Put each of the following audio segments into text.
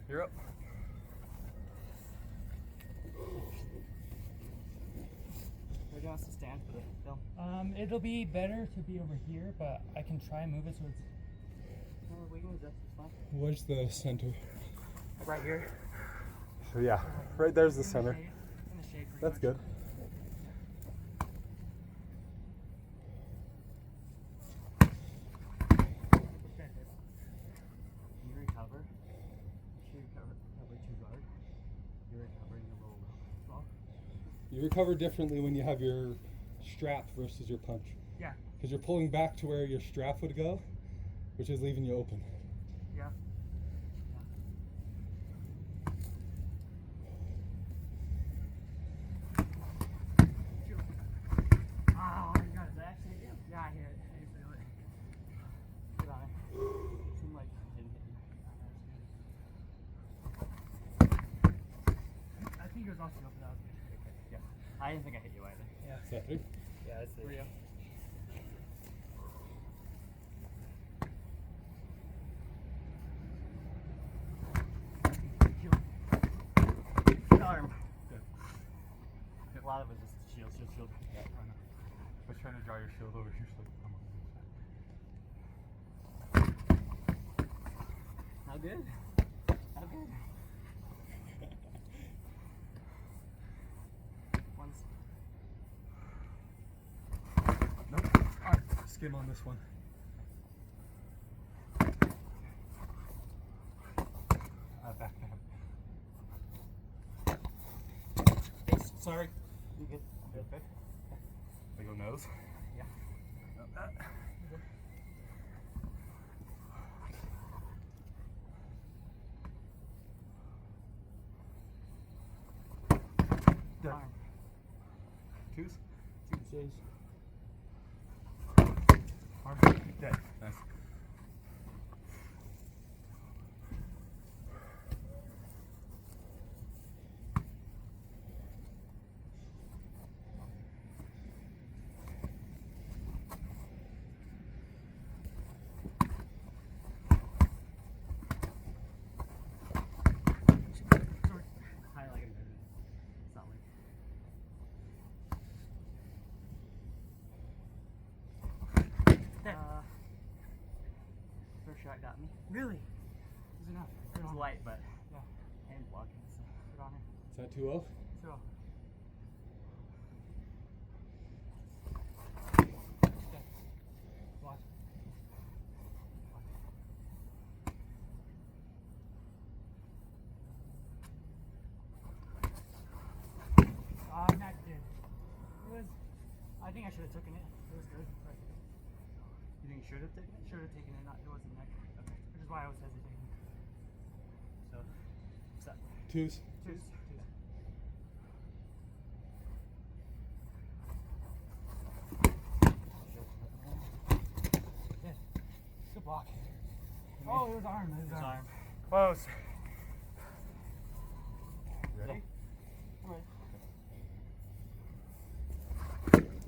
You're up. Where do you want us to stand for the film? It'll be better to be over here, but I can try and move it so it's... No, we can adjust this fine. Where's the center? Right here. So yeah, right there's the center. In the shade pretty That's much. good. You recover. You recover probably too hard. You're recovering a little well. You recover differently when you have your strap versus your punch. Yeah. Because you're pulling back to where your strap would go, which is leaving you open. Yeah. Oh, you got it. Did I actually hit you? Yeah, I hit it. I didn't feel it. Good on it. Seemed like I didn't hit you. I think yours also go, but that was good. Okay. Yeah. I didn't think I hit you either. Yeah. Is that three? Yeah, that's Where you? Arm. Good. A lot of it is just shield. Yeah, I know. I was trying to draw your shield over here so come on. How good? How good? Once. Nope. Alright, skim on this one. Back to him. Face. Sorry. You good? Okay. I go nose. Yeah. Dead. Arm. Twos. Tuesdays. Arm. Dead. Nice. Sorry. Highlight it. It's not like. First shot got me. Really? It was enough. It was light, but Yeah. hand blocking. So good on it. Is that 2-0? So. Watch. Not good. It was. I think I should have taken it. It was good. But you think you should have taken it? Should have taken it. Not. It wasn't neck. Okay. Which is why I was hesitating. So. What's that? Twos. Twos. Yeah. Good block. Oh, it was arm. It was His arm. arm. Close. Ready? Alright.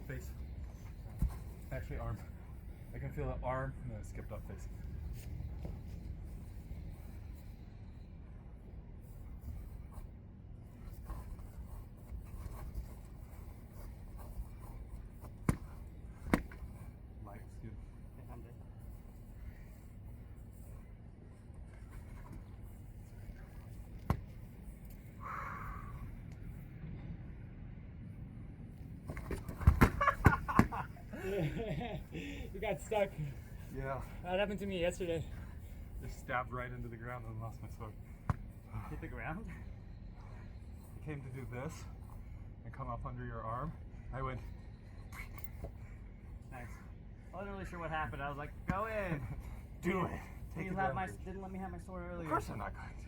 Face. Actually, arm. I can feel the arm, and then I skipped up face. Light, good. Yeah, I'm dead. You got stuck. Yeah. That happened to me yesterday. Just stabbed right into the ground and lost my sword. Hit the ground. I came to do this and come up under your arm. I went. Nice. I wasn't really sure what happened. I was like, go in. Do it. Take You have my, advantage. didn't let me have my sword earlier. Of course I'm not going to.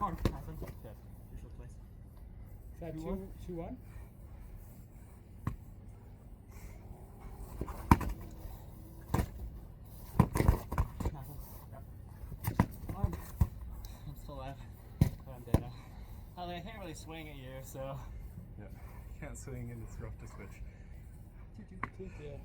Arm. Nice one. Dead. Usual place. Is that 2-1? 2-1? Nice one. Yep. Arm. I'm still alive. But I'm dead now. I can't really swing at you, so. Yeah. Can't swing and it's rough to switch. 2-2. Yeah.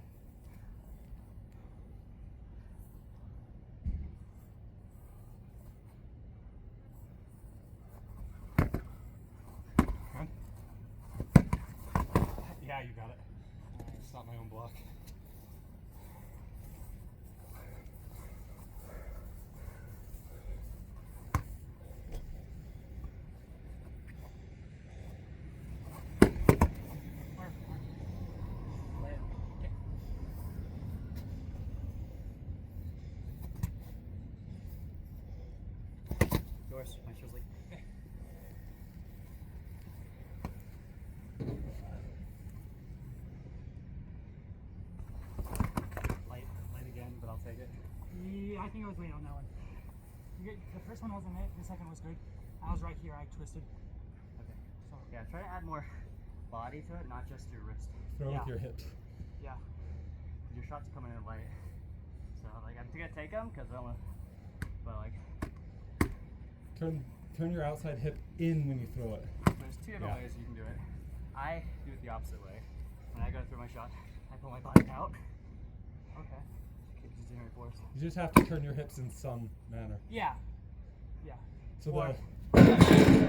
Yeah, you got it. It's not my own block. Yours. My show's like. Light again, but I'll take it. Yeah, I think I was late on that one. The first one wasn't it. The second was good. I was right here. I twisted. Okay. So yeah, try to add more body to it, not just your wrist. Throw Yeah. with your hips. Yeah. Your shots are coming in light. So like I'm gonna take them because I don't want. But like. Turn your outside hip in when you throw it. There's two different Yeah. ways you can do it. I do it the opposite way. When I go through my shot, I pull my body out. Okay. Just doing it force. You just have to turn your hips in some manner. Yeah. Yeah. So Or- the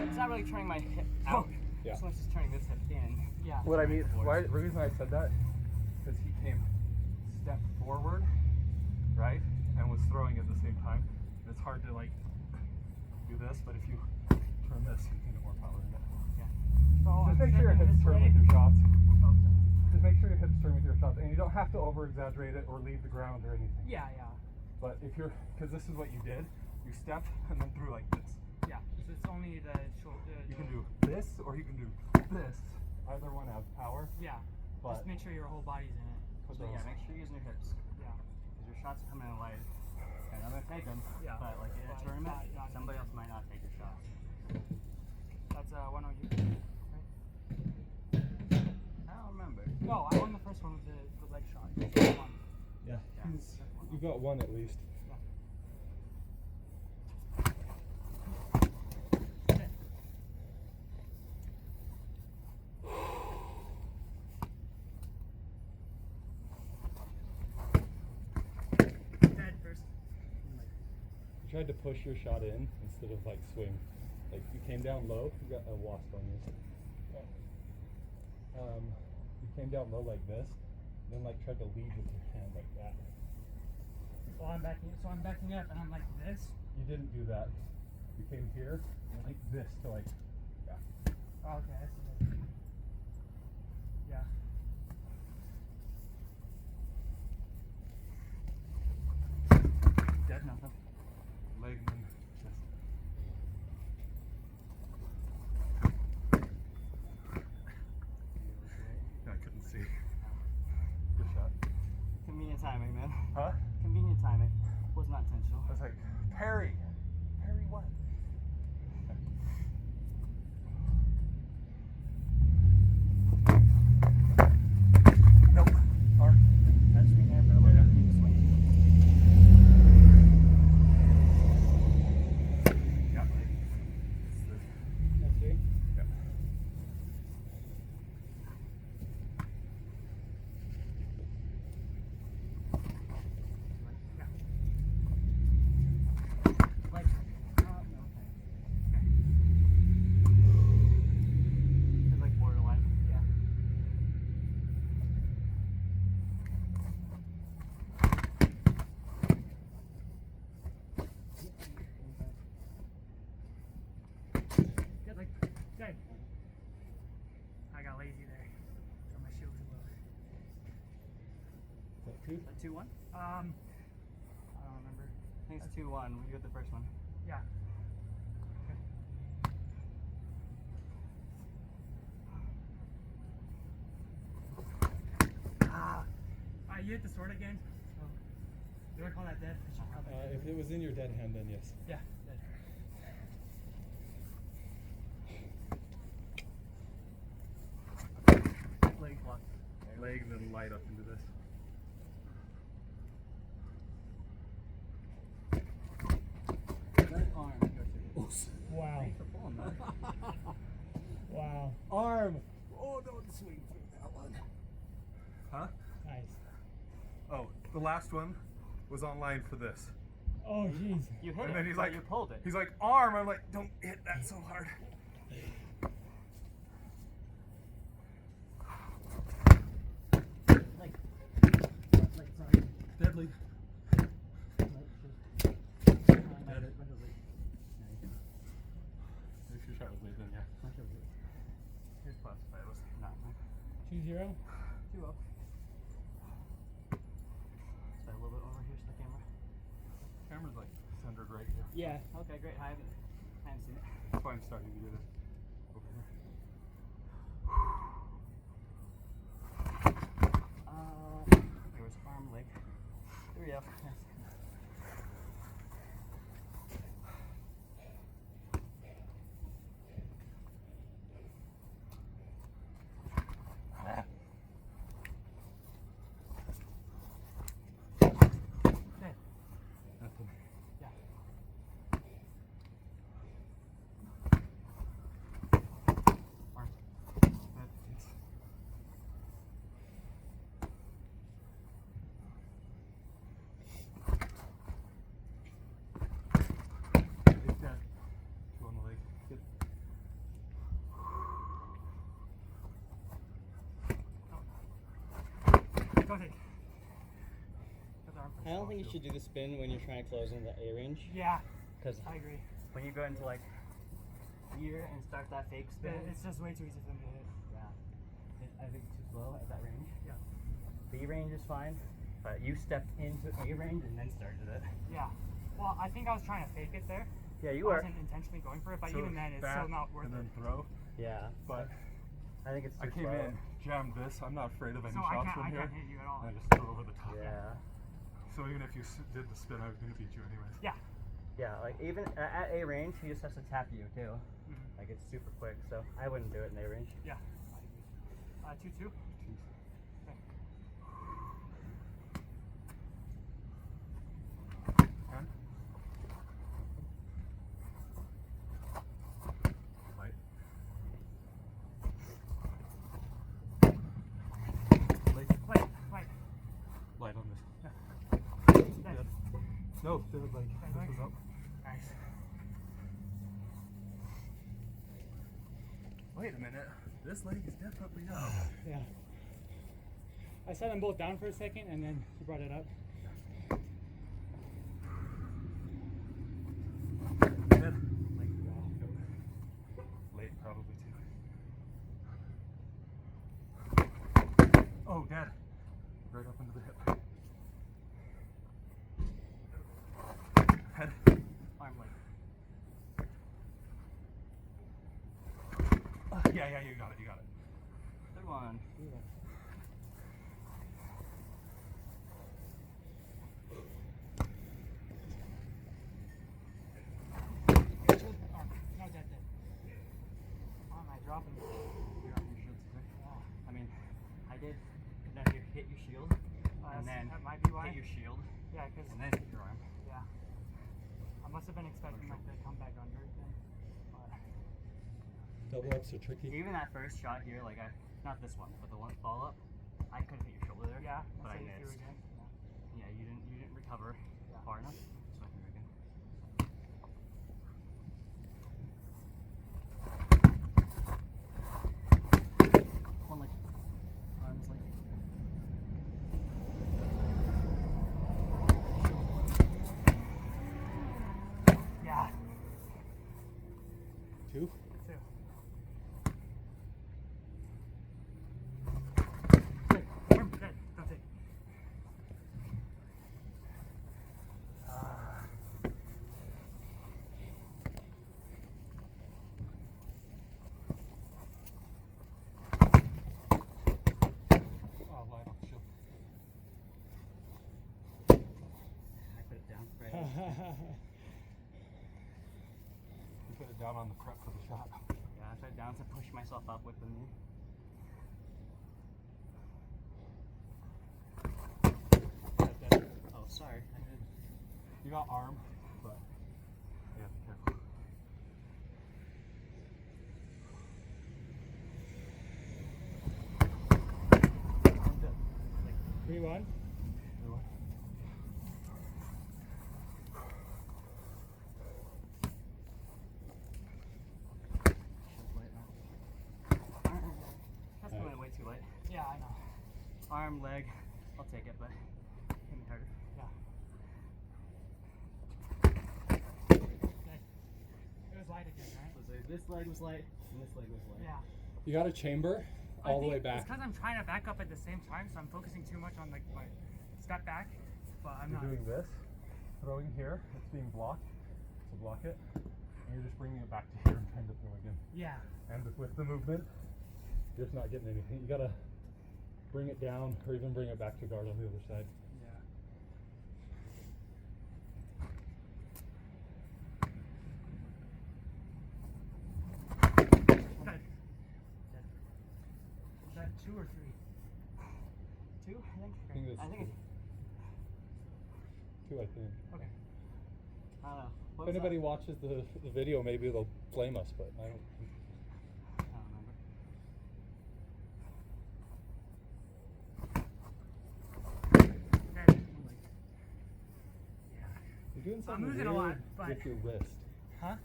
It's not really turning my hip out. Yeah. So much as turning this hip in. Yeah. What I mean, the reason I said that, because he came step forward, right, and was throwing at the same time. It's hard to like do this, but if you turn this, you can get more power in it. Yeah. So Just I'm make sure your stepping hips this turn way. with your shots. Okay. Just make sure your hips turn with your shots, and you don't have to over exaggerate it or leave the ground or anything. Yeah, yeah. But if you're, because this is what you did, you stepped and then threw like this. Yeah. So it's only the shoulder. You can do this or you can do this. Either one has power. Yeah. But Just make sure your whole body's in it. put So those. yeah, make sure you're using your hips. Yeah. Because your shots are coming in light. And I'm gonna take them. Yeah. But like in a But tournament, not somebody else might not take your shot. That's 1-0 you. Right? I don't remember. No, I won the first one with the leg shot. You won. yeah, Yeah. you got one at least. Yeah. Dead first. You tried to push your shot in instead of like swing. Like you came down low, you got a wasp on you. You came down low like this, then like tried to lead with your hand like that. So I'm backing up and I'm like this. You didn't do that. You came here and like this to like, yeah. Oh, okay, I see that. Yeah. Dead nothing. Leg and then chest. Yeah, I couldn't see. Good shot. Convenient timing, man. Huh? Convenient timing. Was not intentional. I was like, Perry. Perry what? Nope. Arm. Touch me here, but I wasn't going to swing. Yeah. That's it. Yeah. Like, no, okay. It's like borderline. Yeah. Good, like, good. I got lazy there. Throw my shield too low. Is that two? Is that 2-1? I don't remember. I think it's 2-1. We got the first one. Yeah. You hit the sword again. So, do I call that dead? I should call that dead. If it was in your dead hand, then yes. Yeah, dead. Leg lock. Leg and then light up into this. That arm. Wow. Thanks for pulling that. Wow. Arm. Oh, don't swing through that one. Huh? Nice. Oh, the last one was online for this. Oh jeez. You hit And it. then he's but like, you pulled it. He's like, arm. I'm like, don't hit that so hard. Deadly. If your shot was laid, then yeah. Here's plus, but it was not mine. 2-0. 2-0. So a little bit over here to the camera. Camera's like centered right here. Yeah. Okay, great. I haven't seen it. That's why I'm starting to do this. Over here. There was arm, leg. There we go. Nice. Okay. Nothing. Yeah. Arm. Good. Yes. It's dead. Two on the leg. Good. Go take. Get the arm I don't think you should do the spin when you're trying to close in the A range. Yeah, Because I agree. when you go into like here and start that fake spin, It's just way too easy for them to hit. yeah, I think it's too slow at that range. Yeah. B range is fine, but you stepped into A range and then started it. Yeah. Well, I think I was trying to fake it there. Yeah, I you are. wasn't intentionally going for it, but So even then, it's back still not worth and it. then throw. Yeah, But I think it's I too came slow. in, jammed this. I'm not afraid of any So shots I from here. can't hit you at all. And I just threw over the top. Yeah, So even if you did the spin, I was going to beat you anyways. Yeah. yeah. Like even at A range, he just has to tap you too. Mhm. Like it's super quick, so I wouldn't do it in A range. Yeah. 2-2. Jeez. Okay. And? Light. Wait. Light on this. Dead. Dead. No, the leg. Dead leg? This is up. Nice. Wait a minute. This leg is definitely up. Yeah. I set them both down for a second, and then he brought it up. Dead. Like, Late, probably too. Oh, dead. Right up into the hip. Head. arm leg. Yeah, you got it, you got it. Good one. Arm. No, dead. Arm, I dropping. You're on your shield today. Yeah. I mean, I did that here hit your shield, and then that might be why. hit your shield, Yeah, because and then hit your arm. yeah, I must have been expecting like the comeback under thing. But Double ups are tricky. Even that first shot here, like not this one, but the one follow up, I could have hit your shoulder there. yeah, but I that's how you do missed. again. Yeah. Yeah, you didn't recover Yeah. far enough, so I threw again. One leg, arms leg. Yeah. 2. Two. Arm dead. Don't take. Oh, light off the shield. I put it down. Right. You put it down on the prep for the shot. Yeah, I put it down to push myself up with the knee. Oh, sorry. I did. You got arm, but yeah, be careful. Arm dead. 3-1. Other one. Shield's light now. That's going way too light. Yeah, I know. Arm, leg, I'll take it, but hit me harder. this leg was light and this leg was light. Yeah. You got a chamber all the way back. It's because I'm trying to back up at the same time, so I'm focusing too much on like my step back, but I'm You're not. doing this, throwing here, it's being blocked, so block it, and you're just bringing it back to here and trying to throw again. Yeah. And with the movement, you're just not getting anything. You gotta bring it down or even bring it back to guard on the other side. Yeah. Is that 2 or 3? 2, I think. I think that's I think. two, I think. Okay. I don't know. What If was anybody that? watches the video, maybe they'll blame us, but I don't. I don't remember. Okay. You're doing I'm something losing weird a lot, but- with your wrist. Huh?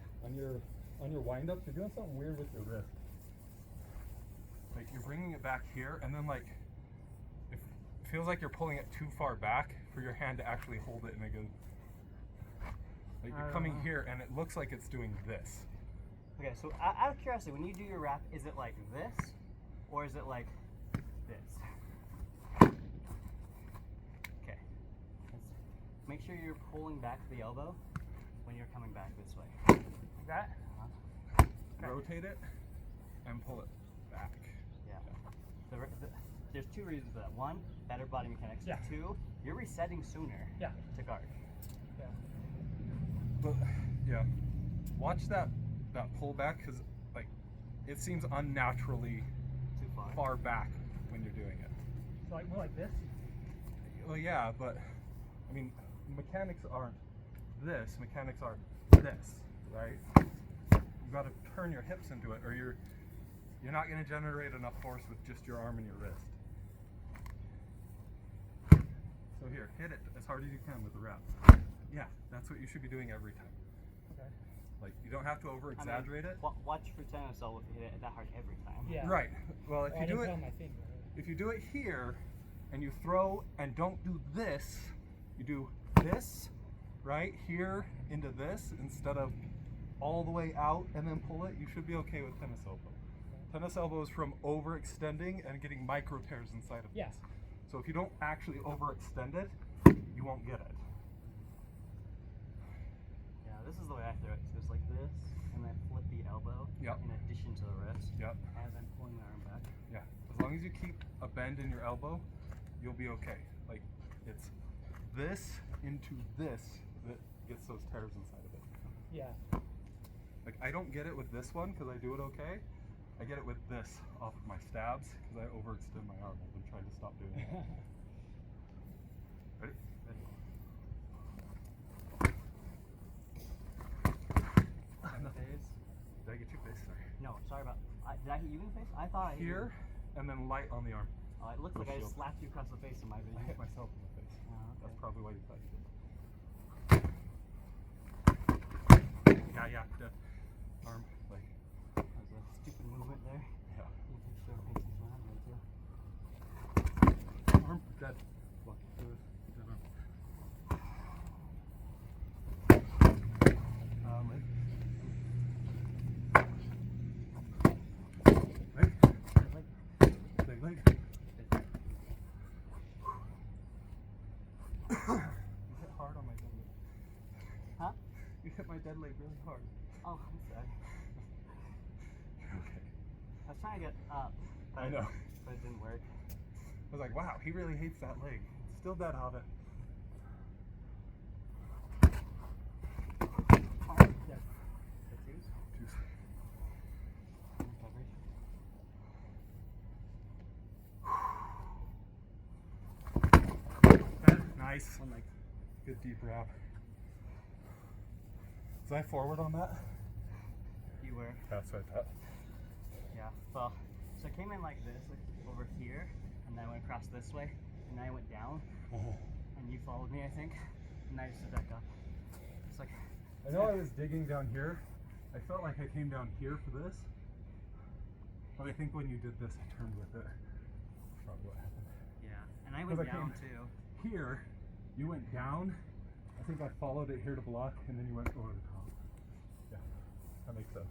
On your wind-ups, you're doing something weird with your wrist. Like you're bringing it back here, and then like it feels like you're pulling it too far back for your hand to actually hold it in a good. Like I you're don't coming know. here, and it looks like it's doing this. Okay, so out of curiosity, when you do your wrap, is it like this, or is it like this? Okay. Make sure you're pulling back the elbow when you're coming back this way. Like that? Okay. Rotate it and pull it back. Yeah. There's 2 reasons for that. 1, better body mechanics. Yeah. 2, you're resetting sooner Yeah. to guard. Yeah. But yeah, watch that pullback because like it seems unnaturally Too far. far back when you're doing it. So like more like this? Well, yeah, but I mean, mechanics aren't this. Mechanics are this, right? You got to turn your hips into it, or you're not going to generate enough force with just your arm and your wrist. So here, hit it as hard as you can with the wrap. Yeah, that's what you should be doing every time. Okay. Like you don't have to over exaggerate it. Watch for tennis elbow if you hit it that hard every time. Yeah. Right. Well, if Oh, I you do didn't it, put on my finger. if you do it here, and you throw and don't do this, you do this, right here into this instead of all the way out and then pull it. You should be okay with tennis elbow. Tennis elbow is from overextending and getting micro tears inside of Yeah. this. So if you don't actually overextend it, you won't get it. Yeah, this is the way I throw it. So it's like this, and then flip the elbow Yep. in addition to the wrist, Yep. and then pulling the arm back. Yeah. As long as you keep a bend in your elbow, you'll be okay. Like it's this into this that gets those tears inside of it. Yeah. Like I don't get it with this one because I do it okay. I get it with this off of my stabs because I overextend my arm. I've been trying to stop doing it. Ready? And the face. Did I get your face? Sorry. No, sorry about. Did I hit you in the face? I thought I hit Here, and then light on the arm. You. It looks No like I just shield. slapped you across the face in my I video. hit myself in the face. Oh, okay. That's probably why you thought you did. Yeah, dead. Arm, like, That was a stupid movement there. yeah. You can show faces when I'm ready to. Arm, dead. Look, dead arm. Leg. Leg. Leg. You hit hard on my dead leg. Huh? You hit my dead leg really hard. Oh, I'm sorry. Okay. I was trying to get up. But I know. But it didn't work. I was like, wow, he really hates that leg. Still dead, Hobbit. Yeah. Juice. Recovery. Nice. One leg. Good deep wrap. Was I forward on that? You were. That's what I thought. Yeah. Well, so I came in like this, like over here, and then I went across this way, and then I went down, and you followed me, I think, and I just stood back up. It's like. I know I was digging down here. I felt like I came down here for this. But I think when you did this, I turned with it. That's probably what happened. Yeah. And I went Because I down came- too. Here, you went down. I think I followed it here to block, and then you went over the top. Yeah, that makes sense.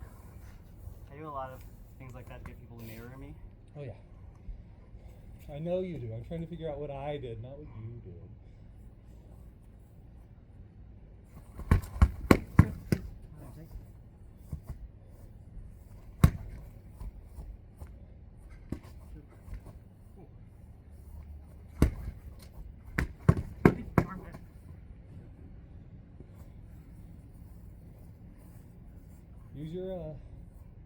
I do a lot of things like that to get people to mirror me. Oh yeah. I know you do. I'm trying to figure out what I did, not what you did. Armpit. Use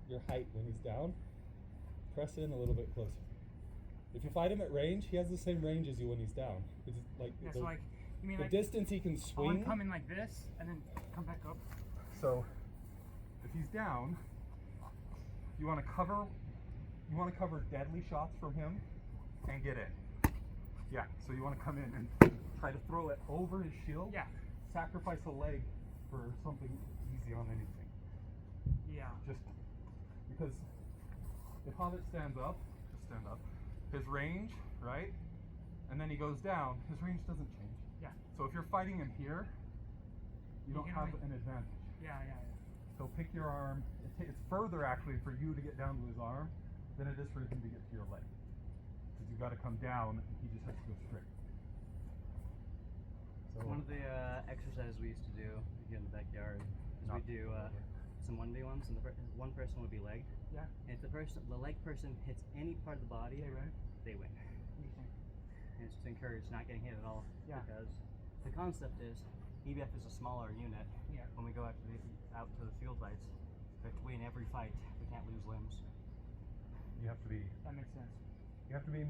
your height when he's down. Press in a little bit closer. If you fight him at range, he has the same range as you when he's down. It's like Yeah, the, so like, you mean the like distance he can I swing. want to come in like this and then come back up. So if he's down, you want to cover deadly shots from him and get in. Yeah, so you want to come in and try to throw it over his shield. Yeah. Sacrifice a leg for something easy on anything. Yeah. Just because if Hobbit stands up, just stand up, his range, right? And then he goes down, his range doesn't change. Yeah. So if you're fighting him here, you don't can have only- an advantage. Yeah. So pick your arm. It's further actually for you to get down to his arm than it is for him to get to your leg. Because you've got to come down and he just has to go straight. So One of the exercises we used to do here in the backyard is we do some 1v1s, and one person would be legged. Yeah. And if the leg person hits any part of the body, They win. they win. Interesting. And it's just encouraged not getting hit at all. Yeah. Because the concept is EBF is a smaller unit. Yeah. When we go out to the field fights, we have to win every fight. We can't lose limbs. you have to be That makes sense.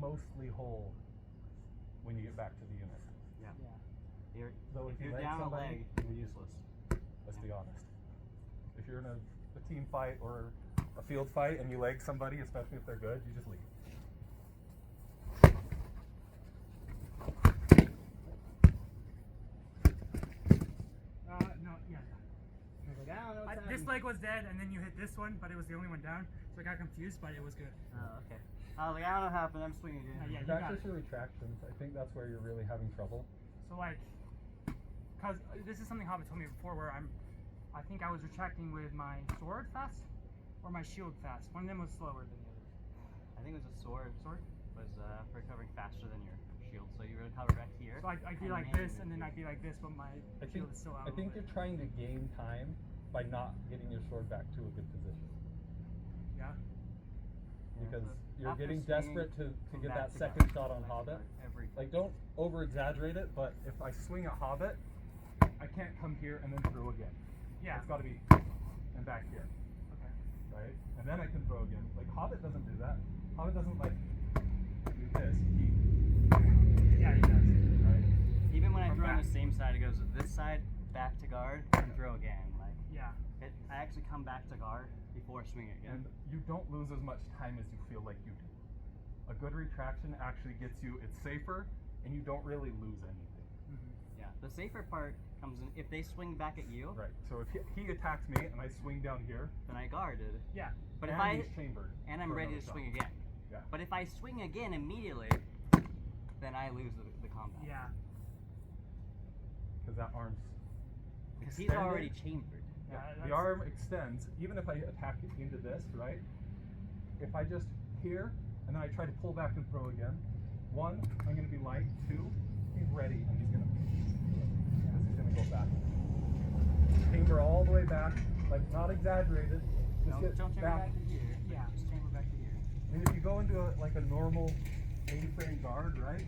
mostly whole when you get back to the unit. Yeah. Yeah. Though If if you you're leg down somebody, a leg, you're useless. let's be honest. If you're in a team fight or a field fight and you leg somebody, especially if they're good, you just leave. No. Yeah. I was like, I don't know what's This happening. leg was dead, and then you hit this one, but it was the only one down, so I got confused, but it was good. Oh, okay. I was like, I don't know what happened. I'm swinging again. Yeah, you got Practice it. your retractions. I think that's where you're really having trouble. So like, cause this is something Hobbit told me before, where I think I was retracting with my sword fast, or my shield fast. One of them was slower than the other. I think it was a sword. Sword? Was recovering faster than your shield, so you recover back here. So I'd be and like then this, you and then do- I'd be like this, but my I think shield is still out. I a think little you're bit. trying to gain time by not getting your sword back to a good position. Yeah. Yeah, Because but you're after getting swinging, desperate to come get back that to second guard, shot on back to Hobbit. guard every Like, don't over exaggerate it, but If I swing at Hobbit, I can't come here and then throw again. Yeah. It's got to be and back here, Okay. right? And then I can throw again. Like Hobbit doesn't do that. Hobbit doesn't like do this. He, Yeah, he does. right? even when I From throw on back. the same side, it goes this side, back to guard, and throw again. Like Yeah. I actually come back to guard before swinging again. And you don't lose as much time as you feel like you do. A good retraction actually gets you. It's safer, and you don't really lose anything. Mm-hmm. Yeah, the safer part comes in if they swing back at you, Right. So if he attacks me and I swing down here, then I guarded. Yeah. But and if I he's chambered, and I'm for ready to another shot. swing again. Yeah. But if I swing again immediately, then I lose the combat. Yeah. Because that arm's Because he's extended. already chambered. Yeah, Yeah, the that's- arm extends. Even if I attack it into this, right? If I just here and then I try to pull back and throw again, one, I'm going to be light. Two, he's ready and he's going to go back. Chamber all the way back, like not exaggerated. Just Don't get chamber back to here. Yeah. Just chamber back to here. I mean, if you go into like a normal A-frame guard, right?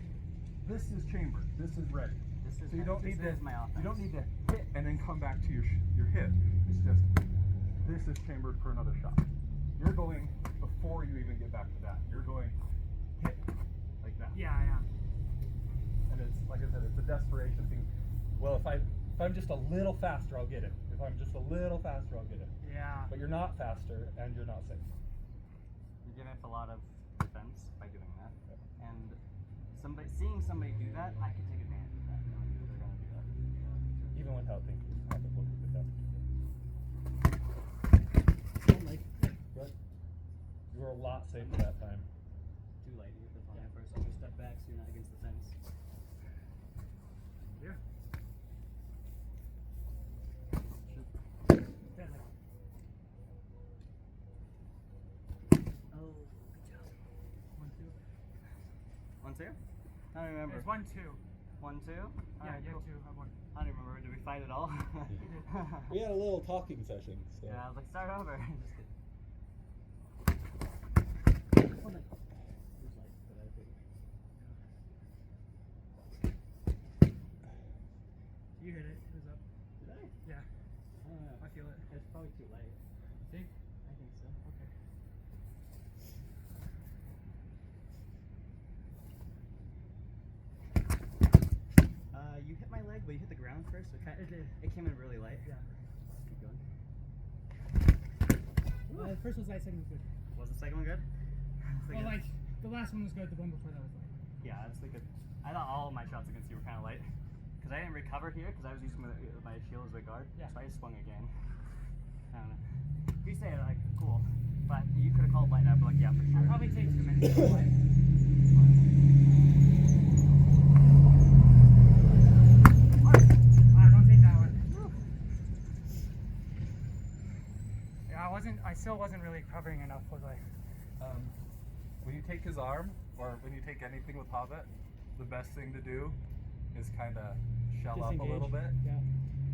This is chambered. This is ready. This is So you don't this need to. is my offense. You don't need to hit and then come back to your hit. It's just this is chambered for another shot. You're going before you even get back to that. You're going hit like that. Yeah. And it's like I said, it's a desperation thing. Well, if I'm just a little faster, I'll get it. If I'm just a little faster, I'll get it. Yeah. But you're not faster and you're not safe. You're giving up a lot of defense by doing that. And seeing somebody do that, I can take advantage of that, knowing that they're going to do that. Even without thinking. Not that look at that. Good. You were a lot safer that time. Too late. You hit the fire first. I'm going to step back so you're not against the fence. Yeah. Deadly. two? I don't remember. There's 1, 2. 1, 2? Yeah, Alright, you cool. have 2. I have 1. I don't remember. Did we fight at all? We had a little talking session. So. Yeah, I was like, start over. Just kidding. You hit it. It was up. Did I? Yeah, I don't know. I feel it. It's probably too late. See? I think so. Okay. You hit my leg, but you hit the ground first. So It did. it came in really light. Yeah. Keep going. The first was light, second was good. Was the second one good? Well, like, the last one was good, the one before that was light. Yeah, I was thinking. I thought all of my shots against you were kind of light. Because I didn't recover here, because I was using my shield as a guard. Yeah. So I just swung again. I don't know. If you say it, like, cool. But you could have called light, and I'd be like, yeah, for sure. I'll probably take 2 minutes to light. Don't take that one. Yeah, I still wasn't really covering enough, was I? When you take his arm, or when you take anything with Hobbit, the best thing to do is kind of shell up a little bit. Yeah.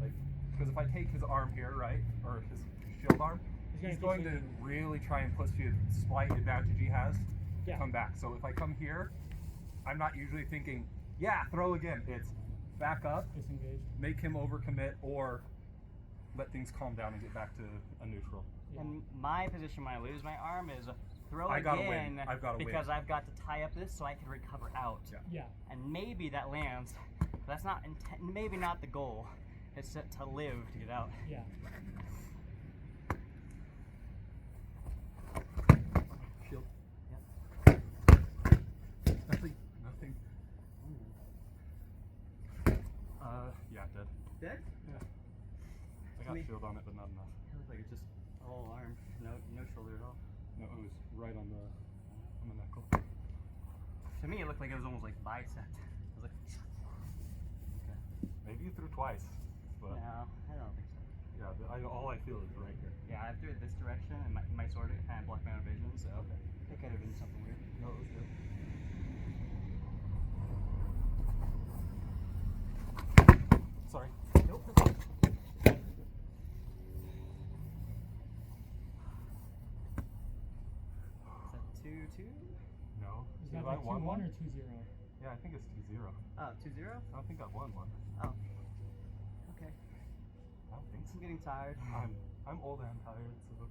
Like, because if I take his arm here, right, or his shield arm, he's keep going to swinging. really try and push the slight advantage he has to Yeah. come back. So if I come here, I'm not usually thinking, yeah, throw again. It's back up, Disengage. make him overcommit, or let things calm down and get back to a neutral. And my position when I lose my arm is throw I gotta win. again I've gotta win. because I've got to tie up this so I can recover out. Yeah. Yeah. And maybe that lands. But that's not maybe not the goal. It's to live to get out. Yeah. Shield. Yep. Nothing. Nothing. Yeah, dead. Dead? Yeah. I got Me- shield on it, but not enough. It looks like it's just all arm, no shoulder at all. No, it was right on the knuckle. To me, it looked like it was almost like bicep. I was like, okay. Maybe you threw twice, but No, I don't think so. yeah, all I feel is right here. Yeah, I threw it this direction, and my sword kind of blocked my own vision, so it could have been something weird. No, it was good. Sorry. Nope. Is that 2-2? No. Is Did that I like won 2-1 one? or 2-0? Yeah, I think it's 2-0. Oh, 2-0? I don't think I won one. Oh. Okay. I don't think so. I'm getting tired. I'm old and tired, so.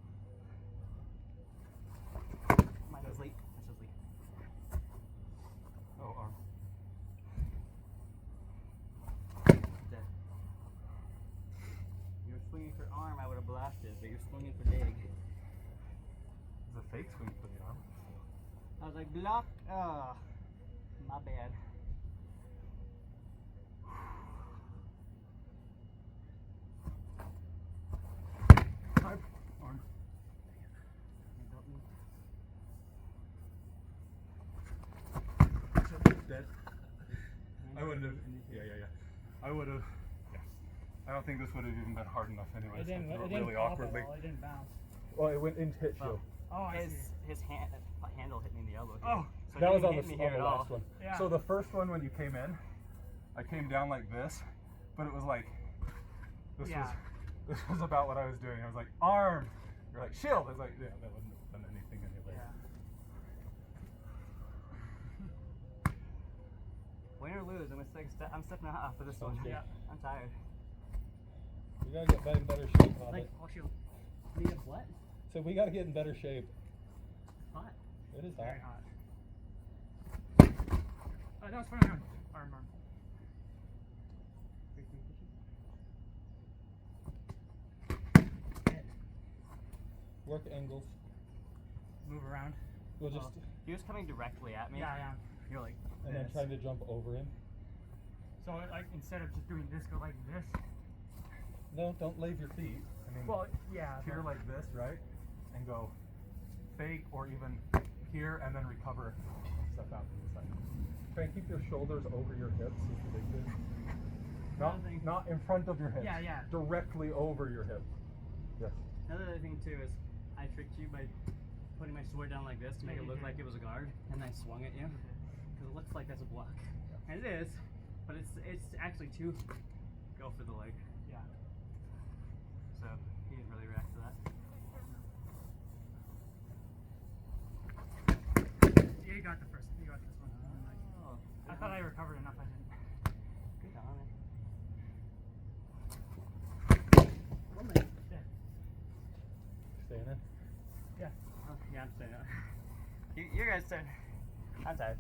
Mine was late. That's just late. Oh, arm. Dead. You were swinging for arm, I would have blasted, but you're swinging for dig. It's a fake swing for the arm. I was like, block. Oh, my bad. Arm. Dead. I wouldn't have. Yeah. I would have. Yeah. I don't think this would have even been hard enough anyway. It didn't, I threw it it didn't really pop awkwardly. at all. It didn't bounce. Well, it went into hit shield. Oh, I see. His handle hit me in the elbow. Oh. So That it was didn't on hit me the here at all. last one. Yeah. So the first one when you came in, I came down like this, but it was like this Yeah. was about what I was doing. I was like, arm. You're like, shield. I was like, yeah, that wouldn't have done anything anyway. Yeah. Win or lose, I'm stepping out for this one. Sounds good. Yeah. I'm tired. We gotta get in better shape, Hobbit. Like, oh shoot. Need a what? So we gotta get in better shape. Hot. It is hot. Very hot. That was fun. Arm. Work angles. Move around. We'll just He was coming directly at me. Yeah. You're like, and then this. trying to jump over him. So, like, instead of just doing this, go like this. No, don't lave your feet. I mean, Well, yeah. here like this, right? And go fake or even here and then recover and step out to the side. Try and keep your shoulders over your hips is the big thing. Not in front of your hips. Yeah. Directly over your hips. Yes. Another thing too is I tricked you by putting my sword down like this to make Yeah, it you look did. like it was a guard, and I swung at you. Because it looks like there's a block, and it is, but it's actually to go for the leg. Yeah. So he didn't really react to that. Yeah, you got the first. You got this one. Oh, I thought I recovered enough. I didn't. good on it. Yeah. Staying in. Yeah. Oh, yeah, I'm staying up. You guys turn. I'm tired.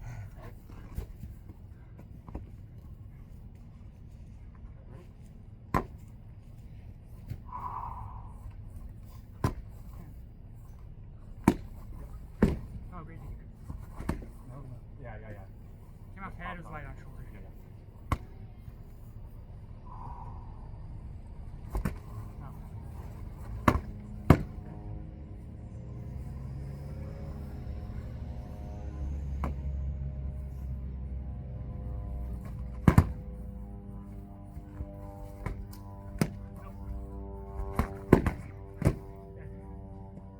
Oh, great. No, no. Yeah. Came off head, it was light on shoulder. Yeah.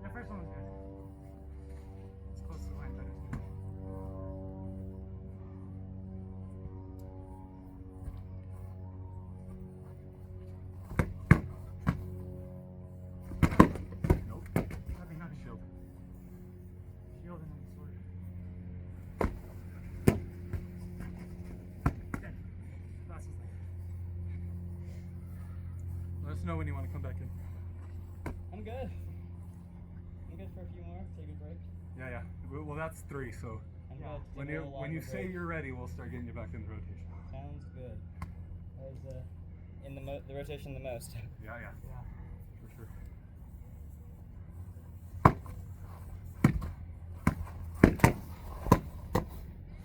The first one was good. It's close to the line, but it was good. Nope. Nothing, nothing. Shield. Shield and then sword. Dead. Last was there. Let us know when you want to come back in. I'm good. I'm good for a few more. Take a break. Yeah. Well, that's 3. So I'm Yeah. good. when Take a you little when you longer say break. you're ready, we'll start getting you back in the rotation. Sounds good. That was in the rotation the most. Yeah. Yeah. For sure.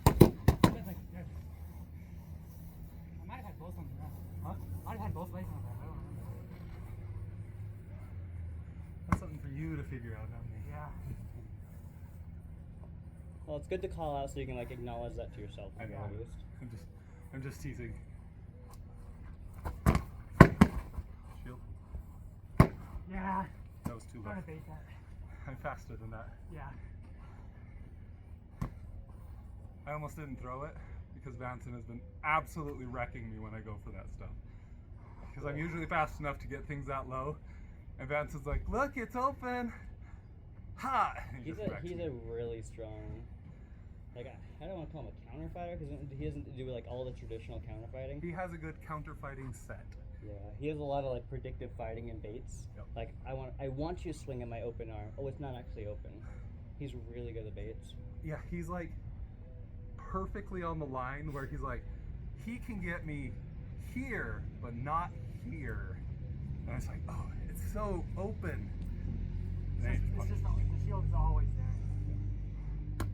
Good, like, good. I might have had both on the ground. Huh? I might have had both legs on the ground. I don't remember. That's something for you to figure out, not me. Yeah. Well, it's good to call out so you can like acknowledge that to yourself. I know. at least. I'm just teasing. Shield. Yeah. That was too low. Trying to bait that. I'm faster than that. Yeah. I almost didn't throw it because Vanson has been absolutely wrecking me when I go for that stuff. Because I'm usually fast enough to get things that low, and Vanson's like, "Look, it's open." Ha! And he He's just wrecks a me. really strong. Like I don't want to call him a counter fighter because he doesn't do like all the traditional counter fighting. He has a good counter fighting set. Yeah, he has a lot of like predictive fighting and baits. Yep. Like I want you to swing at my open arm. Oh, it's not actually open. He's really good at baits. Yeah, he's like perfectly on the line where he's like, he can get me here, but not here. And it's like, oh, it's so open. And then he just It's punches. just the shield is always there.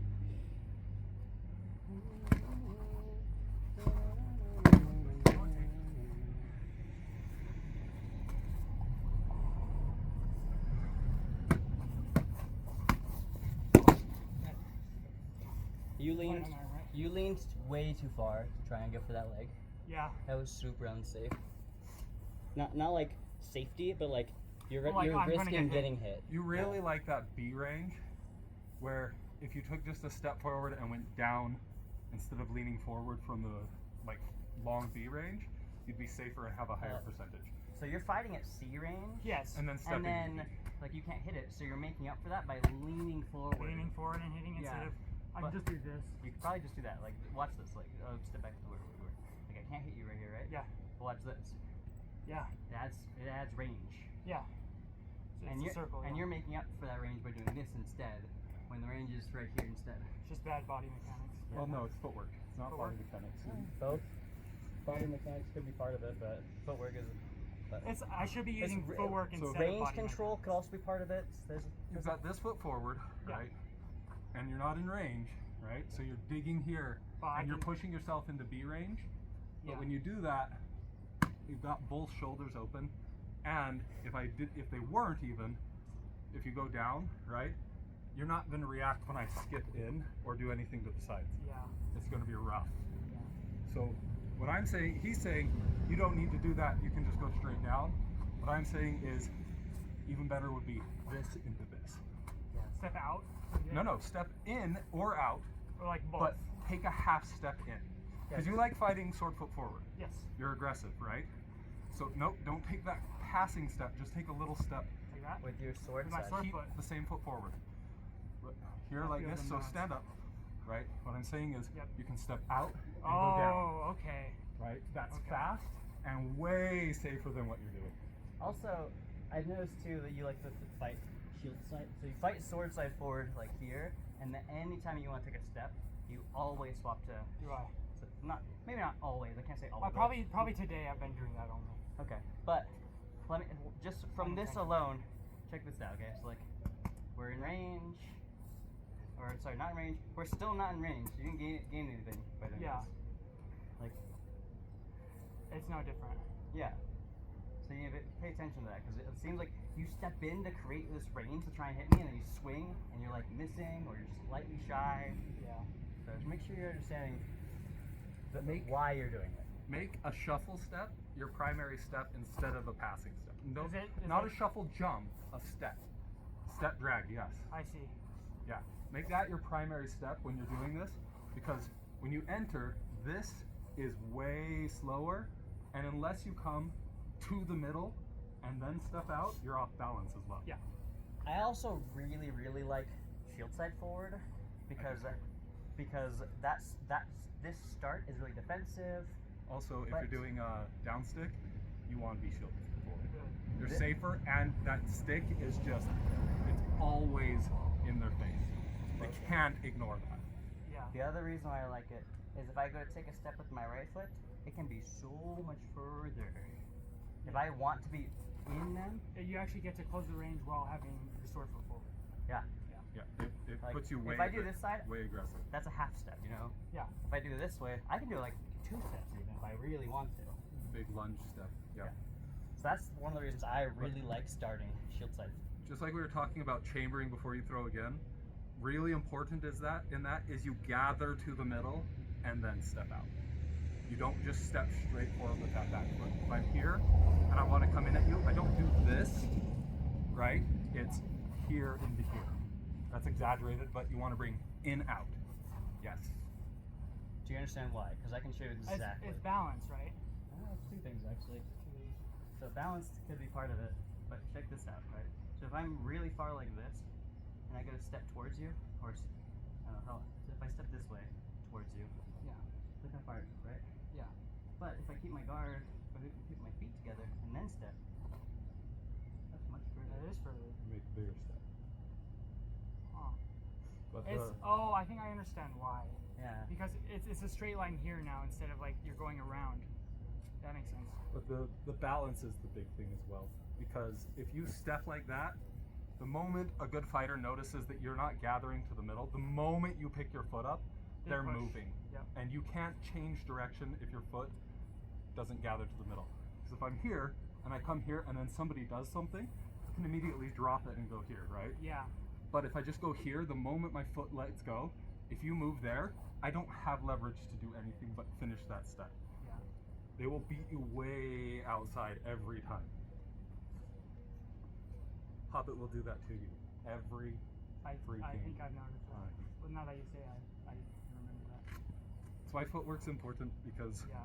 You leaned Fine on arm, right? you leaned way too far to try and go for that leg. Yeah. That was super unsafe. Not like safety, but like you're Oh, like, you're I'm gonna risking get hit. getting hit. You really like that B range where if you took just a step forward and went down instead of leaning forward from the like long B range, you'd be safer and have a higher percentage. So you're fighting at C range. Yes. And then stepping. And then like you can't hit it, so you're making up for that by leaning forward. Leaning forward and hitting instead Yeah. of. I can But- just do this. You could probably just do that. Like watch this. Like step back to where we were. Like I can't hit you right here, right? Yeah. But watch this. Yeah. It adds range. Yeah. So And it's you're a circle. and yeah. you're making up for that range by doing this instead, when the range is right here instead. It's just bad body mechanics. Well, no, it's footwork. It's not body mechanics. Both. Body mechanics could be part of it, but footwork is. But It's. I should be using ra- footwork so instead of range body control mechanics. could also be part of it. There's You've got this foot forward, Yeah. right? And you're not in range, right? So you're digging here, But I and you're can- pushing yourself into B range. But Yeah. when you do that, you've got both shoulders open. And if they weren't even, if you go down, right, you're not going to react when I skip in or do anything to the sides. Yeah. It's going to be rough. So what I'm saying, he's saying, you don't need to do that. You can just go straight down. What I'm saying is, even better would be this into this. Step out. No, step in or out, Or like both. but take a half step in. Because you like fighting sword foot forward. Yes. You're aggressive, right? So nope, don't take that passing step. Just take a little step. Like that. With your sword With my side. sword Keep foot. the same foot forward. But here I like feel this, the so nuance. stand up, right? What I'm saying is Yep. you can step out and go down, Oh, okay. right? That's Okay. fast and way safer than what you're doing. Also, I've noticed too that you like to fight shield side. So you fight sword side forward like here, and then anytime you want to take a step, you always swap to. Do I? So not maybe not always. I can't say always. Probably today I've been doing that only. Okay, but let me just from this Unintentional. alone, check this out, okay? So like we're in range, or sorry, not in range. We're still not in range. You didn't gain anything by doing Yeah. this. Like It's no different. yeah. So you need to pay attention to that because it seems like you step in to create this range to try and hit me, and then you swing and you're like missing or you're just slightly shy. Yeah. So just make sure you're understanding Make why you're doing it. make a shuffle step your primary step instead of a passing step. No, Is not it- a shuffle jump, a step. Step drag, yes. I see. Yeah. Make that your primary step when you're doing this, because when you enter, this is way slower, and unless you come to the middle and then step out, you're off balance as well. Yeah. I also really like shield side forward because this start is really defensive. Also, if Right. you're doing a down stick, you want to be shielded forward. Good. You're safer, and that stick is just, it's always in their face. They can't ignore that. Yeah. The other reason why I like it is if I go to take a step with my right foot, it can be so much further. If I want to be in them, You actually get to close the range while having your sword foot forward. yeah, Yeah, it Like, puts you way, if I do this side- way aggressive. that's a half step, you know? Yeah. If I do it this way, I can do like 2 steps even if I really want to. Big lunge step. Yeah. Yeah. So that's one of the reasons I really like starting shield side. Just like we were talking about chambering before you throw again, really important is that you gather to the middle and then step out. You don't just step straight forward with that back foot. If I'm here and I want to come in at you, I don't do this, right? It's here into here. That's exaggerated, but you want to bring in out. Yes. Do you understand why? Because I can show you exactly. It's balance, right? It's 2 things actually. So balance could be part of it, but check this out, right? So if I'm really far like this, and I go to step towards you, or I don't know how, so if I step this way towards you, Yeah. look how far, right? Yeah. But if I keep my guard, if I keep my feet together and then step, that's much further. That is further. Make a bigger step. Huh. But It's I think I understand why. Yeah. Because it's a straight line here now instead of like you're going around. That makes sense. But the balance is the big thing as well. Because if you step like that, the moment a good fighter notices that you're not gathering to the middle, the moment you pick your foot up, They they're push. moving. Yep. And you can't change direction if your foot doesn't gather to the middle. Because if I'm here and I come here and then somebody does something, I can immediately drop it and go here, right? Yeah. But if I just go here, the moment my foot lets go, if you move there, I don't have leverage to do anything but finish that step. Yeah. They will beat you way outside every time. Hobbit will do that to you every I freaking think I've noticed that. time. But now that you say I remember that. That's why footwork's important, because Yeah.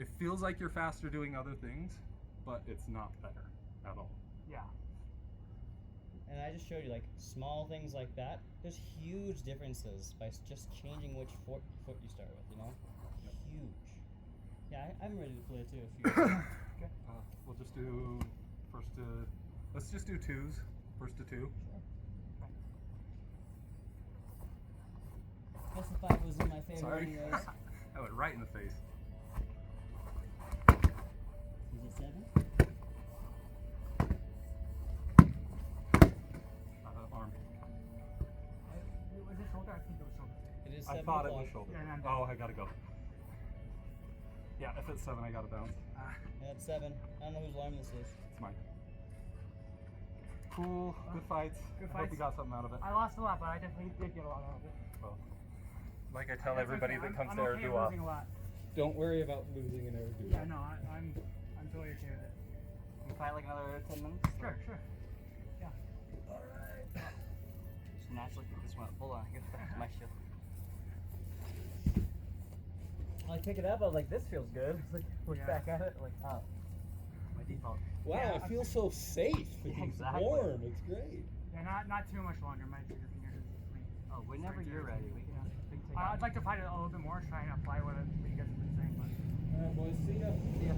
it feels like you're faster doing other things, but it's not better at all. Yeah. And I just showed you like small things like that. There's huge differences by just changing which foot you start with, you know? Huge. Yeah, I'm ready to play too if you Okay. We'll just do let's just do 2s. First to 2. Guess the 5 was in my favor Sorry. anyways. That went right in the face. Is it 7? Arm. Was it shoulder? I think it was shoulder. It is I 7 thought it o'clock. was shoulder. Yeah, and I'm Oh, down. I gotta go. Yeah, if it's 7, I gotta bounce. Yeah, it's 7. I don't know whose alarm this is. It's mine. Cool. Good fights. Good I hope you fights. got something out of it. I lost a lot, but I definitely did get a lot out of it. Well, like I tell That's everybody okay. that comes I'm there okay to with losing a lot. don't worry about losing and ever do Yeah, that. no, I'm totally okay with it. Can we fight like another 10 minutes? Sure, sure. Yeah. Alright. Just naturally pick this one up. Hold on, I get back to my shield. I pick it up, I was like, this feels good. It's like, look Yeah. back at it, like, oh. My default. Wow, Yeah, I feel so safe. Yeah, It's exactly. warm. It's great. Yeah, not too much longer. My trigger finger just like. Oh, whenever you're ready, we can take I'd like to fight it a little bit more, try and apply what you guys have been saying. But All right, boys. See ya. Yeah.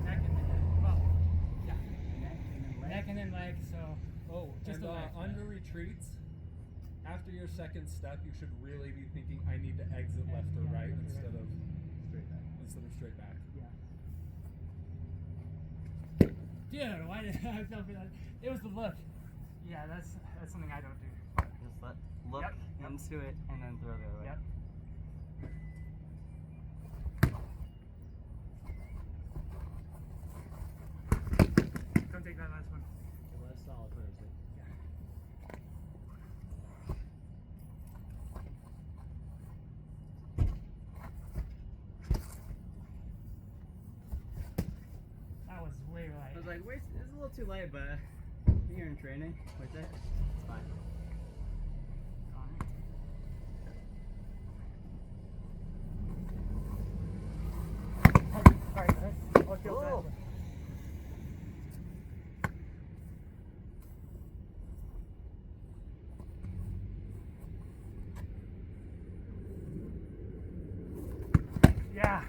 neck and then well, yeah, Neck and then leg. neck and then leg. So Oh, Just and the leg, on your retreats, after your second step, you should really be thinking, I need to exit left or right instead of straight back. yeah. Dude, why did I feel for that? It was the look. Yeah, that's something I don't do. Just look Yep. into it and then throw the other way. Yep. Don't take that last one. It was solid first. That was way light. I was like, wait, it's a little too light, but you're in training with it. It's fine. Sorry, guys. Oh, it feels Oh. nice. Yeah.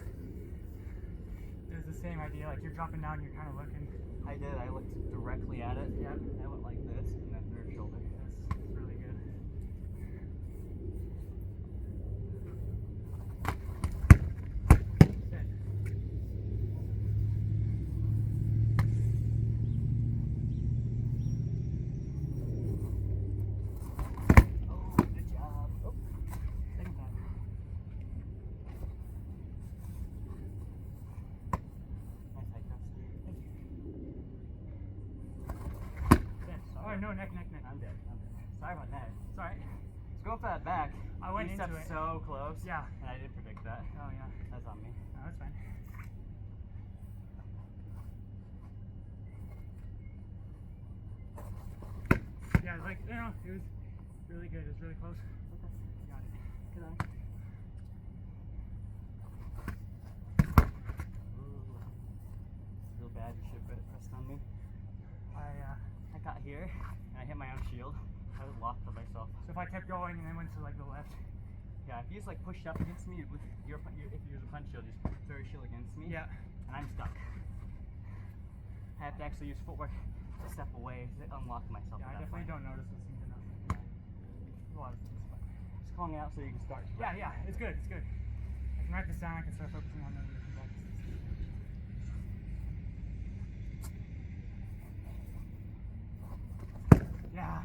It was the same idea. Like you're dropping down, you're kind of looking. I did. I looked directly at it. Yeah. I went like this and then third shoulder. That's really good. Good. Oh, good job. Oh, Second time. nice high cross. Thank you. Good. Oh no, neck. I'm dead. Sorry about that. Sorry. Let's go for that back. I went you into stepped it. so close. Yeah. And I didn't predict that. Oh yeah. That's on me. No, that's fine. Yeah, like it was really good. It was really close. Got it. Good on. Ooh. Real bad. You should have pressed on me. I got here and I hit my own shield. I was locked on myself. So if I kept going and then went to like the left. Yeah, if you just like pushed up against me with if you use a punch shield, just throw your shield against me. Yeah. And I'm stuck. I have to actually use footwork to step away to unlock myself. Yeah, I at that definitely point. don't notice those things enough. A lot of things, but Just calling it out so you can start. yeah, it's good. It's good. I can write this down. I can start focusing on the different practices. Yeah.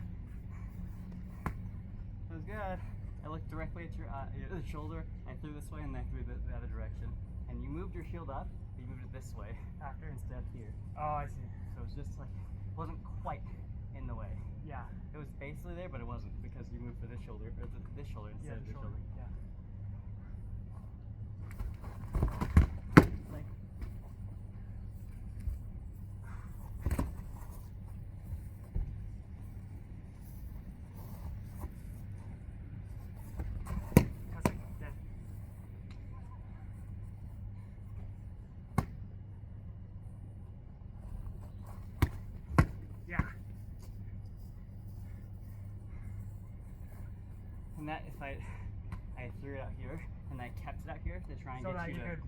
That was good. I looked directly at your shoulder. I threw this way and then I threw the other direction. And you moved your shield up. But you moved it this way After. instead of here. Oh, I see. So it was just like wasn't quite in the way. Yeah. It was basically there, but it wasn't because you moved for this shoulder or this shoulder instead Yeah, of the this shoulder. shoulder. Yeah. Like, That's like dead. Yeah. and that if I threw it out here and I kept it out here to try and So get that you you to. could.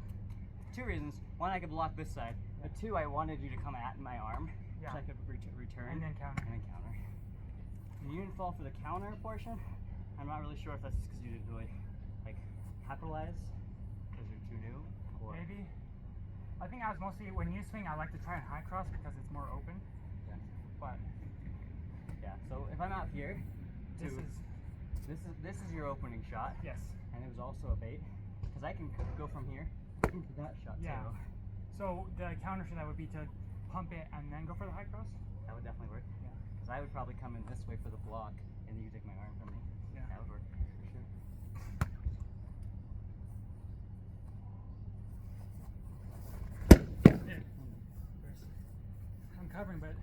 Two reasons. One, I could block this side. But two, I wanted you to come at my arm Yeah. so I could return And then counter. And then counter. And you didn't fall for the counter portion. I'm not really sure if that's just because you didn't really like capitalize because you're too new. Or Maybe. I think I was mostly when you swing. I like to try and high cross because it's more open. Yeah. But Yeah. So if I'm out here, this to- is this is your opening shot, yes. and it was also a bait because I can go from here into that shot Yeah. too. So the counter for that would be to pump it and then go for the high cross. That would definitely work. Yeah. Because I would probably come in this way for the block, and then you take my arm from me. Yeah. That would work for sure. Yeah. I'm covering, but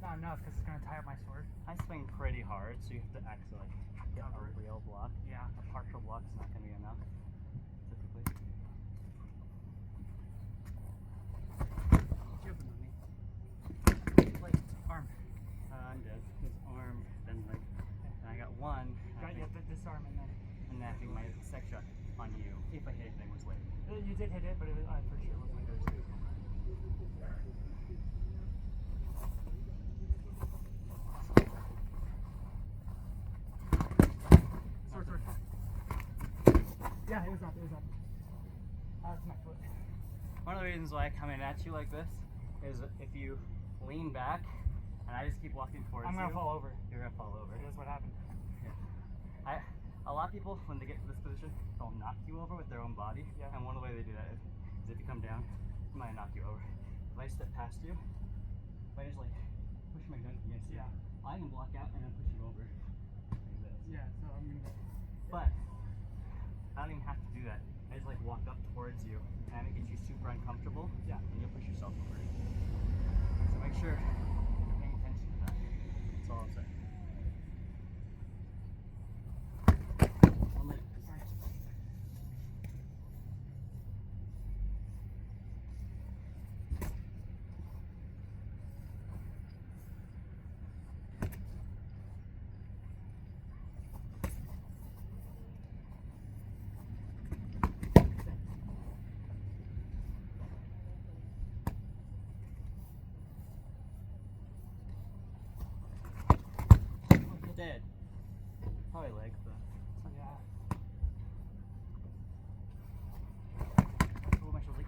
not enough because it's gonna tie up my sword. I swing pretty hard, so you have to actually like get Cover a it. real block. Yeah. A partial block is not going to be enough, typically. this arm and then. And then I think my sec shot on you, if I hit anything, was late. You did hit it, but I'm pretty sure it was later. Sword. Yeah, it was up. That's my foot. One of the reasons why I come in at you like this is if you lean back and I just keep walking towards you, I'm gonna fall over. you're gonna fall over. That's what happened. A lot of people, when they get to this position, they'll knock you over with their own body. Yeah. And one of the way they do that is if you come down, I might knock you over. If I step past you, if I just like push my junk against you, Yeah. I can block out and then push you over like this. Yeah, so I'm gonna. But I don't even have to do that. I just like walk up towards you and it gets you super uncomfortable. Yeah. And you'll push yourself over. So make sure you're paying attention to that. That's all I'll say. One leg. Dead. Probably leg, but. Yeah. Oh, my shoulder.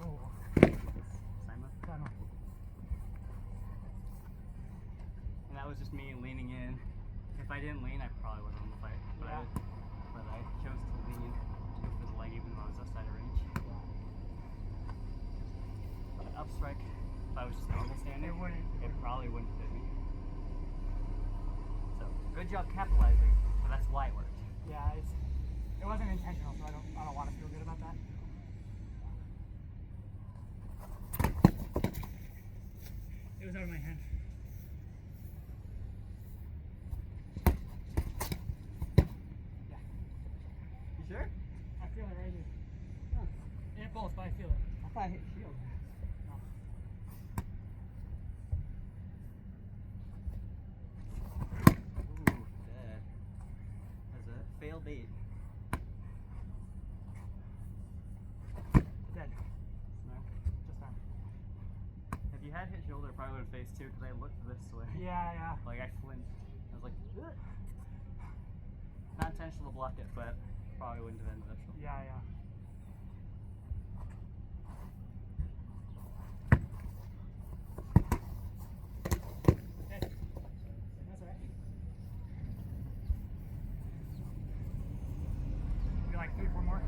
Oh. Simon. Kind of. And that was just me leaning in. If I didn't lean, I probably would have won the fight. But, Yeah. but I chose to lean to go for the leg even though I was outside of range. But up strike, if I was just normal standing, It wouldn't. it probably wouldn't fit me. So, good job capitalizing, but that's why it worked. Yeah, it wasn't intentional, so I don't want to feel good about that. It was out of my hand. Yeah, You sure? I feel it right here. It hit both, but I feel it. I thought I hit shield. No. Ooh, dead. That's a fail bait. Dead. No. Just now. If you had hit shoulder, I probably would have faced too because I looked this way. Yeah. Like I flinched. I was like, ugh. Not intentional to block it, but probably wouldn't have ended up shoulder. Yeah. Dead. That's alright. Maybe like 3-4 more.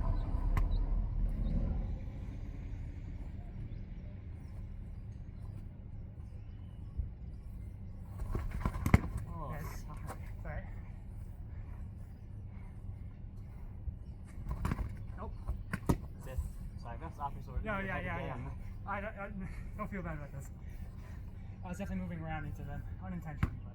Oh, Yes. sorry. Sorry. Nope. This. So I guess off your sword. No, you yeah. did that again. I don't feel bad about this. I was definitely moving around into them unintentionally, but.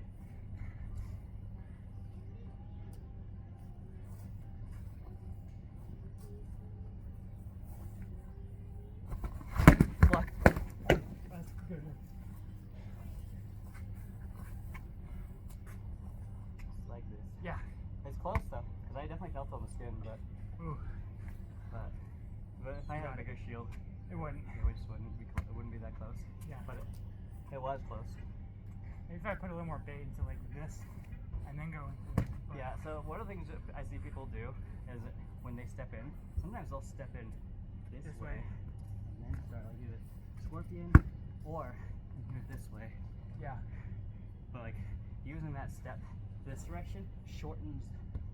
Block. That's good. Just like this. Yeah. It's close though, because I definitely felt on the skin, but Ooh, if I had a bigger shield, it wouldn't. it just wouldn't be it wouldn't be that close. Yeah. But it was close. Maybe if I put a little more bait into like this, and then go into it. But Yeah. So one of the things that I see people do is when they step in, sometimes they'll step in this This way, way. and then start like either scorpion or do it this way. Yeah. But like using that step this direction shortens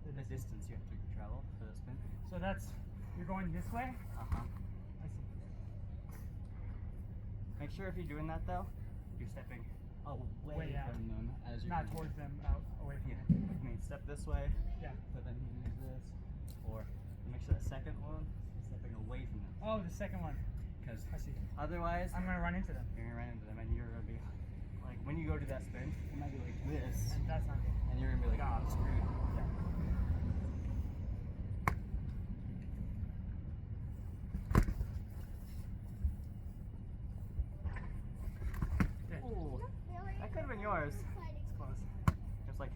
the distance you have to travel for the spin. So you're going this way? Uh-huh. I see. Make sure if you're doing that though, you're stepping away Way out. from them as you're Not doing towards them, out, away from it. them. Yeah. I mean step this way, Yeah. but then you use this. Or make sure the second one is stepping away from them. Oh, the second one. Because I see. otherwise I'm gonna run into them. you're gonna run into them and you're gonna be like when you go to that spin, it might be like this. And that's not good. And you're gonna be like, oh, I'm screwed. Yeah. Dead. Ooh, that could have been yours. It's close. Just like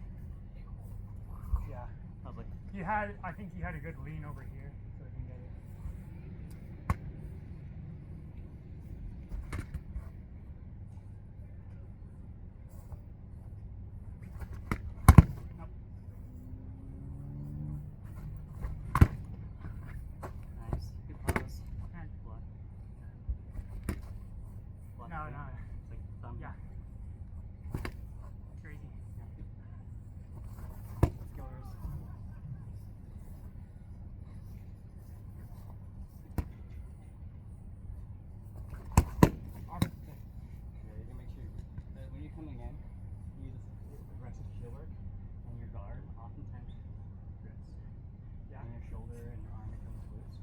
I think you had a good lean over here, so I can get it. Nope. Nice. Good pause. And Block. Block no, again. no. It's like thumb. Yeah. Crazy. It's yours. Arm. Yeah, you can make sure that when you're coming in, you use aggressive shield work, and your guard oftentimes grits. Yeah. And your shoulder and your arm becomes loose.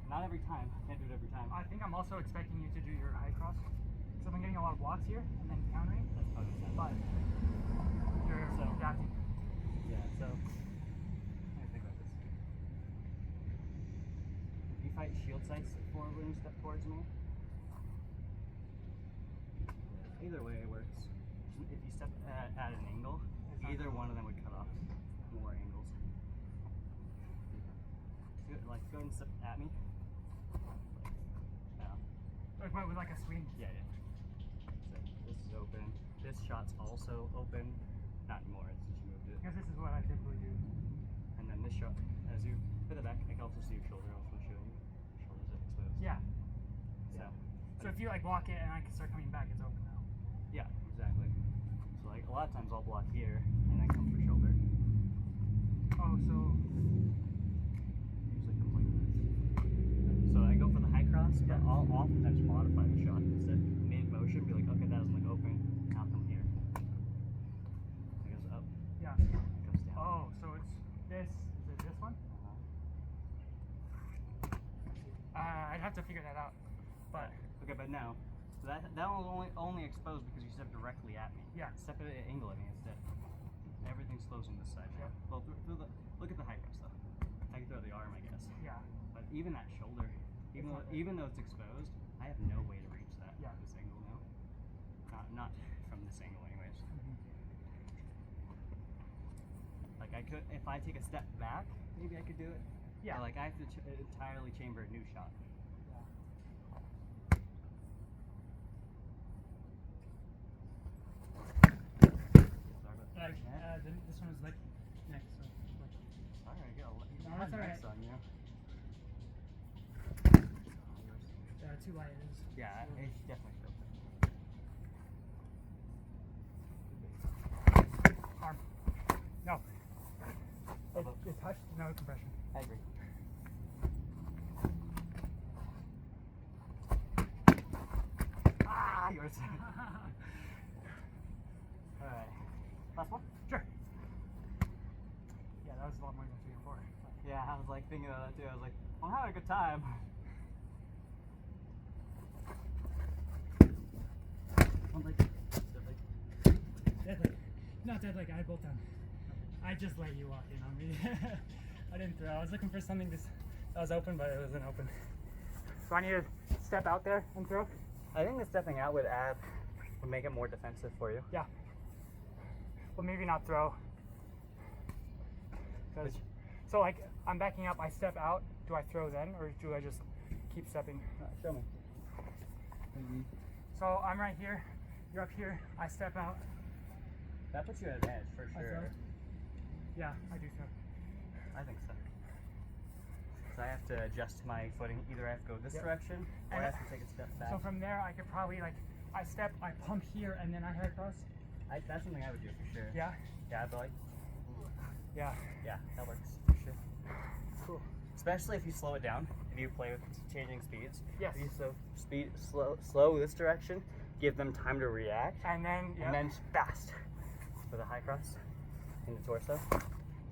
Not every time. I can't do it every time. I think I'm also expecting you to do your high cross. Because I've been getting a lot of blocks here and then countering. That's probably the But you're So- adapting. Yeah, so let me think about this. If you fight shield sights forward when you step towards me, either way it works. If you step at an angle, either one of them would cut off more angles. So, like, go ahead and step at me. Now, Like, what, with like a swing. yeah. So this is open. This shot's also open. Not anymore since you moved it. Because this is what I typically do. And then this shot, as you put it back, I can also see your shoulder. I also show you. Shoulders are exposed. Yeah. So, So if you like block it and I can start coming back, it's open now. yeah, exactly. So like a lot of times I'll block here and then come for shoulder. Oh, so Usually come like this. So I go for the high cross, but I'll oftentimes modify the shot instead. Mid motion, be like, okay, that was like open. Now come here. It goes up. yeah. It goes down. Oh, so it's this. Is it this one? I'd have to figure that out. But Okay, but now that was only exposed because you stepped directly at me. Yeah. Step at an angle at me instead. Everything's closed on this side. Yeah. Well, through the look at the high cross though. I can throw the arm, I guess. yeah. But even that shoulder, not there. even though it's exposed, I have no way to reach that. Yeah. This angle now. Not from this angle, anyways. Like I could, if I take a step back, maybe I could do it. Yeah. But, like I have to entirely chamber a new shot. Sorry about that. Like, this one is like next. So like, Sorry, I got a lot. No, that's alright. on you. too light it is. Yeah, it's definitely feel Arm. No. It touched. No compression. I agree. Ah, yours. Alright. Last one? Sure. Yeah, that was a lot more than 3 and 4. Yeah, I was like thinking of that too. I was like, I'm having a good time. I'm like, Deadlift. Not deadlift, I had both down. I just let you walk in on me. I didn't throw. I was looking for something that was open, but it wasn't open. So I need to step out there and throw? I think the stepping out would make it more defensive for you. Yeah. Well, maybe not throw. 'Cause- so like, I'm backing up, I step out. Do I throw then, or do I just keep stepping? Show me. So I'm right here. You're up here. I step out. That puts you at an edge for I sure. throw. Yeah, I do throw. I think so. So I have to adjust my footing. Either I have to go this Yep. direction, or And I have to take a step back. So from there, I could probably like, I step, I pump here, and then I head across. That's something I would do for sure. Yeah. Yeah, I'd be like, Yeah. yeah, that works for sure. Cool. Especially if you slow it down. If you play with changing speeds. Yes. If you slow this direction, give them time to react, And then, yeah. and then fast with a high cross in the torso.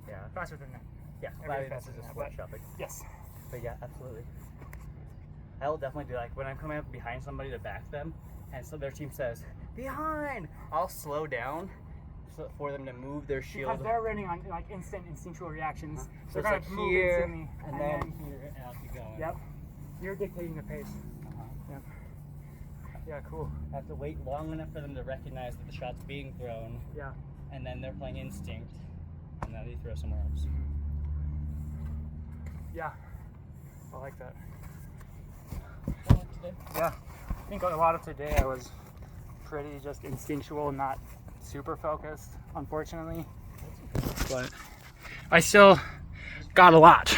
Yeah. Faster than that. Yeah. Maybe Well, I mean, faster this is than just that, workshopping. Yes. But yeah, absolutely. I'll definitely do like when I'm coming up behind somebody to back them, and so their team says behind. I'll slow down so for them to move their shield. Because they're running on like instant instinctual reactions. So They're it's gonna like move here, instantly, and then here, and I'll keep going. Yep. You're dictating the pace. Yep. Yeah. Cool. I have to wait long enough for them to recognize that the shot's being thrown, Yeah. and then they're playing instinct, and then they throw somewhere else. Yeah, I like that. Today? Yeah, I think a lot of today I was pretty just instinctual, not super focused, unfortunately. But I still got a lot.